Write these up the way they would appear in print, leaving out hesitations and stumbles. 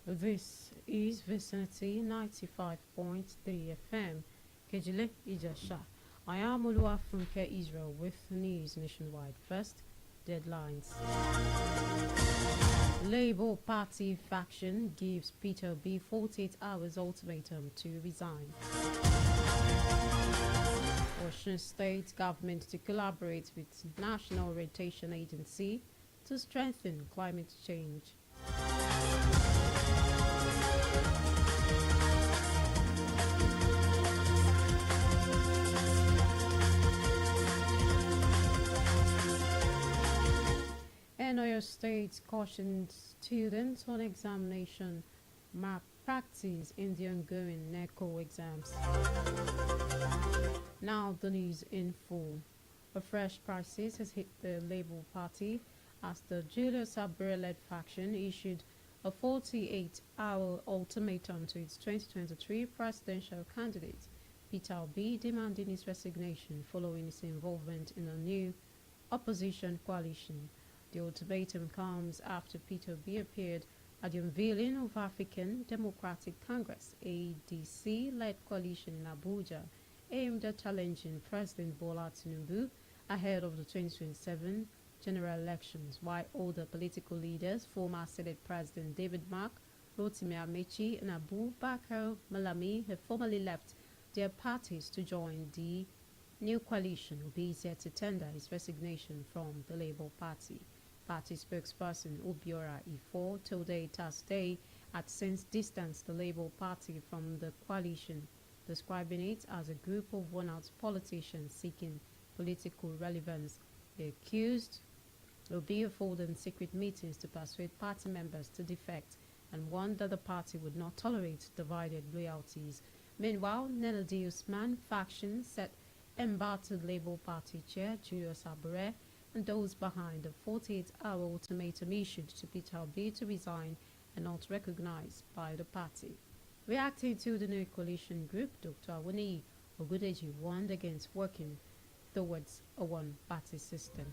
This is Vicinity 95.3 FM, Kejile Ijasha. I am Oluwafunke Israel with news nationwide. First, deadlines. Labour Party faction gives Peter B 48 hours ultimatum to resign. Osun State government to collaborate with National Orientation Agency to strengthen climate change. Oyo State cautioned students on examination malpractice in the ongoing NECO exams. Now the news in full. A fresh crisis has hit the Labour Party as the Julius Abure-led faction issued a 48-hour ultimatum to its 2023 presidential candidate, Peter Obi, demanding his resignation following his involvement in a new opposition coalition. The ultimatum comes after Peter Obi appeared at the unveiling of African Democratic Congress (ADC)-led coalition in Abuja, aimed at challenging President Bola Tinubu ahead of the 2027 general elections, while other political leaders, former Senate President David Mark, Rotimi Amechi, and Abu Bakar Malami, have formally left their parties to join the new coalition. Obi is yet to tender his resignation from the Labour Party. Party spokesperson Obiora Ifo told a Thursday had since distanced the Labour Party from the coalition, describing it as a group of worn-out politicians seeking political relevance. He accused Obi of holding secret meetings to persuade party members to defect and warned that the party would not tolerate divided loyalties. Meanwhile, Nenadi Usman faction set embattled Labour Party chair Julius Abure and those behind the 48-hour ultimatum issued to Peter Obi to resign and not recognized by the party. Reacting to the new coalition group, Dr. Awuni Ogudeji warned against working towards a one-party system.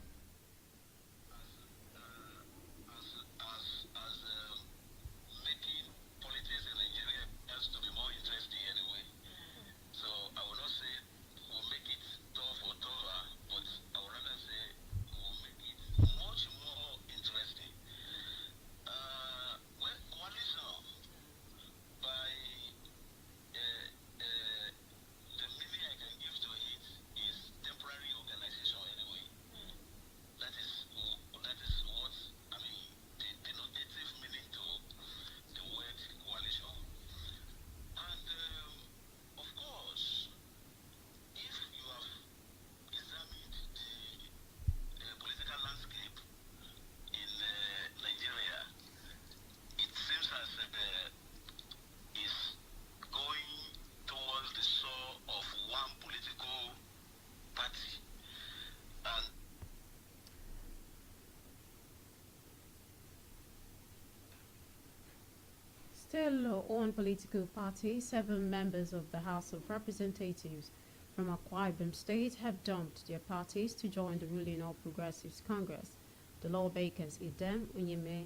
Still on political parties, 7 members of the House of Representatives from Akwa Ibom State have dumped their parties to join the ruling All Progressives Congress. The lawmakers Idem Unyeme,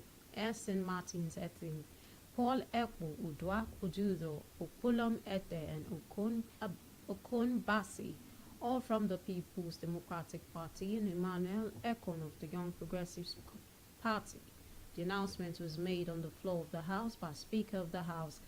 St. Martin's Etin, Paul Ekpo Udwa Ujudo, Okulom Ete, and Okon Basi, all from the People's Democratic Party, and Emmanuel Ekon of the Young Progressives Party. The announcement was made on the floor of the House by Speaker of the House,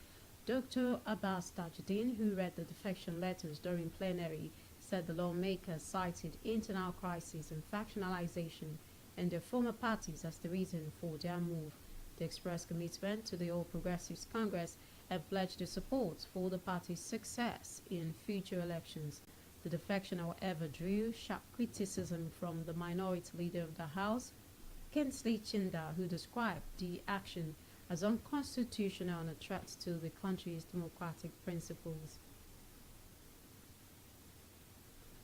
Dr. Abbas Tajuddin, who read the defection letters during plenary, said the lawmakers cited internal crisis and factionalization and their former parties as the reason for their move. They expressed commitment to the All Progressives Congress and pledged their support for the party's success in future elections. The defection, however, drew sharp criticism from the minority leader of the House, Kingsley Chinda, who described the action as unconstitutional and a threat to the country's democratic principles.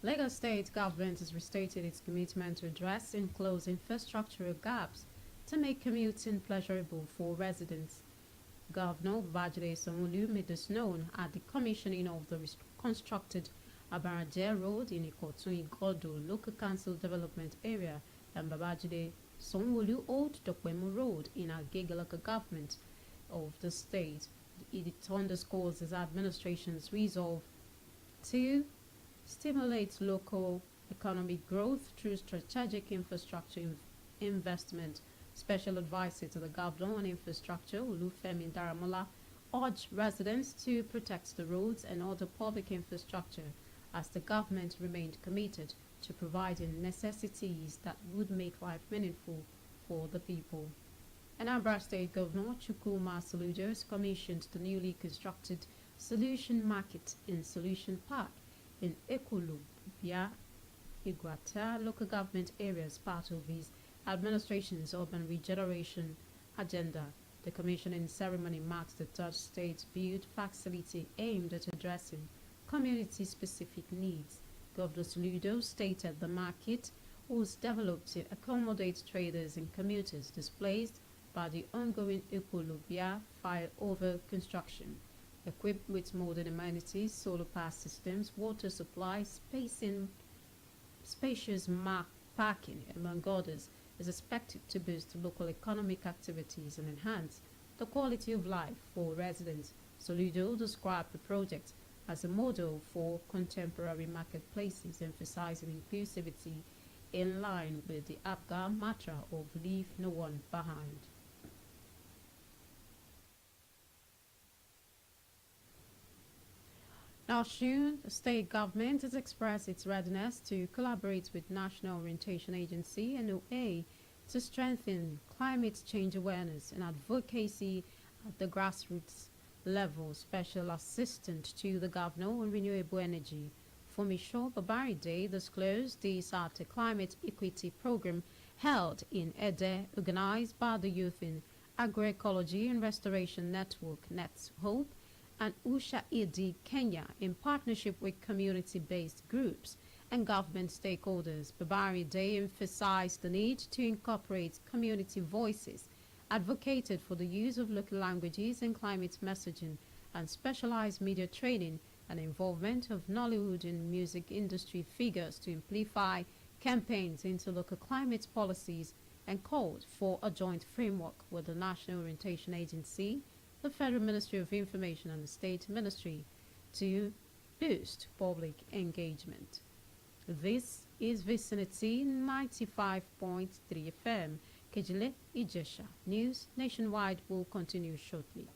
Lagos State government has restated its commitment to address and close infrastructural gaps to make commuting pleasurable for residents. Governor Babajide Sanwo-Olu made this known at the commissioning of the reconstructed Abarajẹ Road in Ikotun Igodo Local Council Development Area and Babajide Sanwo-Olu Old Dokpemu Road in Agege Local Government of the state. It underscores his administration's resolve to stimulate local economic growth through strategic infrastructure investment. Special advisor to the governor on infrastructure, Olufemi Daramola, urged residents to protect the roads and other public infrastructure as the government remained committed to providing necessities that would make life meaningful for the people. Anambra State Governor Chukwuma Soludo has commissioned the newly constructed Solution Market in Solution Park in Ekolobia, Iguata local government area as part of his administration's urban regeneration agenda. The commissioning ceremony marks the third state-built facility aimed at addressing community-specific needs. Governor Soludo stated the market was developed to accommodate traders and commuters displaced by the ongoing Ekolobia flyover construction. Equipped with modern amenities, solar power systems, water supply, spacious parking, among others, is expected to boost local economic activities and enhance the quality of life for residents. Soludo described the project as a model for contemporary marketplaces, emphasizing inclusivity in line with the Abga mantra of Leave No One Behind. Now, soon, the state government has expressed its readiness to collaborate with National Orientation Agency (NOA) to strengthen climate change awareness and advocacy at the grassroots level. Special Assistant to the Governor on Renewable Energy, Funmiso Babarinde, disclosed this at a climate equity program held in Ede, organized by the Youth in Agroecology and Restoration Network, Nets Hope, and USAID Kenya in partnership with community-based groups and government stakeholders. Babarinde emphasized the need to incorporate community voices, advocated for the use of local languages in climate messaging, and specialized media training and involvement of Nollywood and music industry figures to amplify campaigns into local climate policies, and called for a joint framework with the National Orientation Agency, the Federal Ministry of Information and the State Ministry to boost public engagement. This is Vicinity 95.3 FM. Kejile Ijesha. News nationwide will continue shortly.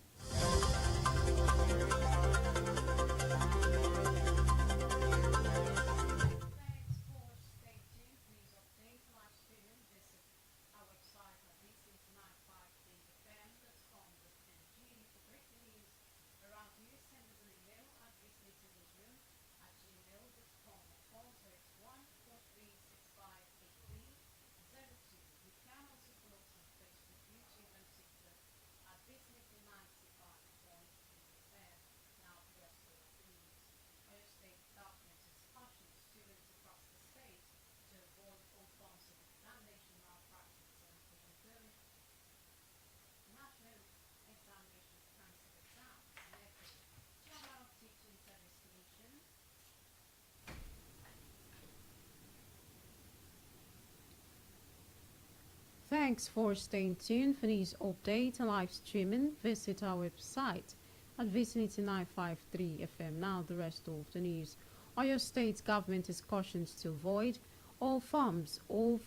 Thanks for staying tuned for these updates and live streaming. Visit our website at Vicinity953 FM. Now the rest of the news. Oyo State government is cautioned to avoid all forms of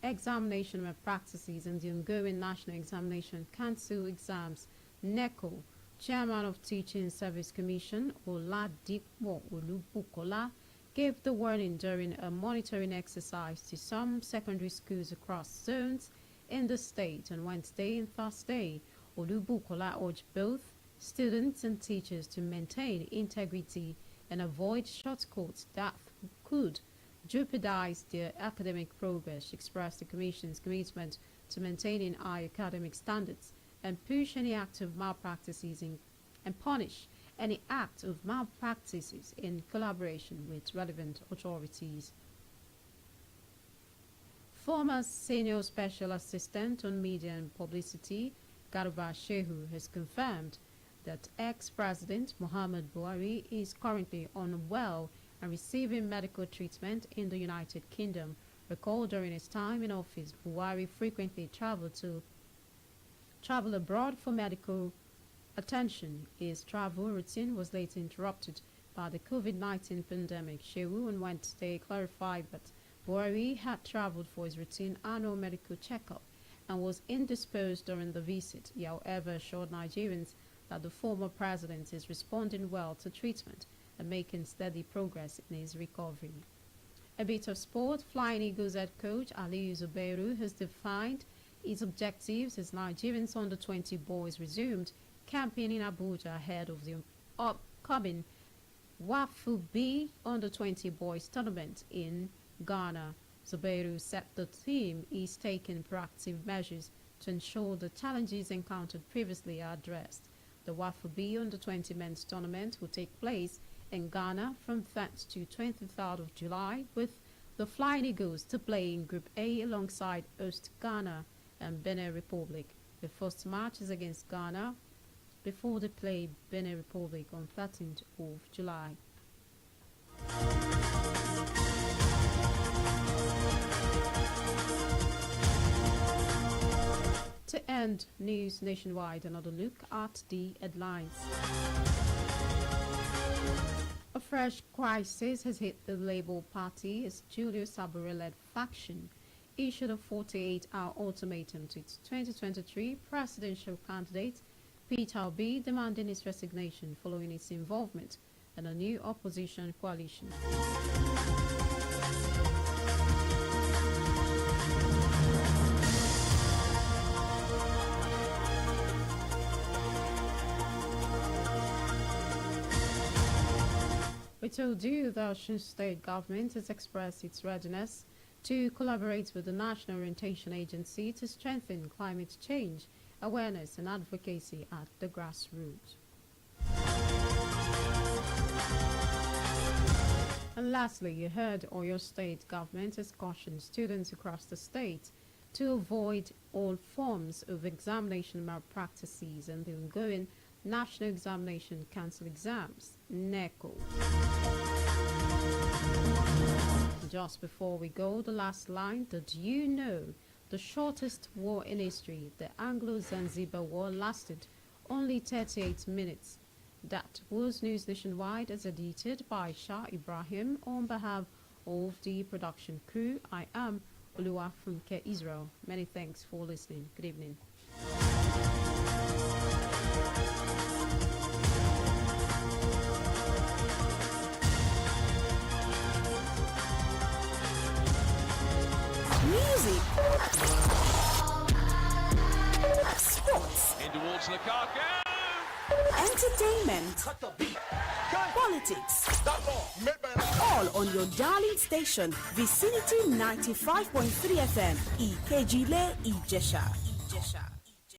examination malpractices in the ongoing National Examination Council exams. NECO, Chairman of Teaching Service Commission, Oladipo Olubukola, gave the warning during a monitoring exercise to some secondary schools across zones in the state on Wednesday and Thursday. Olubukola urged both students and teachers to maintain integrity and avoid shortcuts that could jeopardize their academic progress. She expressed the Commission's commitment to maintaining high academic standards and push any act of malpractices and punish any act of malpractices in collaboration with relevant authorities. Former Senior Special Assistant on Media and Publicity, Garba Shehu, has confirmed that ex-President Muhammad Buhari is currently unwell and receiving medical treatment in the United Kingdom. Recalled during his time in office, Buhari frequently traveled abroad for medical attention. His travel routine was later interrupted by the COVID-19 pandemic. Shehu on Wednesday clarified that Buhari had traveled for his routine annual medical checkup and was indisposed during the visit. He, however, assured Nigerians that the former president is responding well to treatment and making steady progress in his recovery. A bit of sport. Flying Eagles head coach Aliyu Zubairu has defined his objectives as Nigerians under-20 boys resumed campaign in Abuja ahead of the upcoming WAFU B under-20 boys tournament in Ghana. Zubairu said the team is taking proactive measures to ensure the challenges encountered previously are addressed. The WAFU B under-20 men's tournament will take place in Ghana from 3rd to 23rd of July, with the Flying Eagles to play in Group A alongside host Ghana and Benin Republic. The first match is against Ghana before they play Benin Republic on 13th of July. To end news nationwide, another look at the headlines. A fresh crisis has hit the Labour Party as Julius Sabure-led faction issued a 48-hour ultimatum to its 2023 presidential candidate Peter Obi, demanding his resignation following his involvement in a new opposition coalition. We told you the Osun State government has expressed its readiness to collaborate with the National Orientation Agency to strengthen climate change awareness and advocacy at the grassroots. And lastly, you heard Oyo State government has cautioned students across the state to avoid all forms of examination malpractices and the ongoing National Examination Council exams, NECO. Just before we go, the last line. Did you know the shortest war in history, the Anglo-Zanzibar War, lasted only 38 minutes? That was News Nationwide, as edited by Shah Ibrahim. On behalf of the production crew, I am Oluwafunke Israel. Many thanks for listening. Good evening. Music, sports, in towards Lukaku, entertainment, politics, all on your darling station, Vicinity 95.3 FM, Ikejile, Ijesha.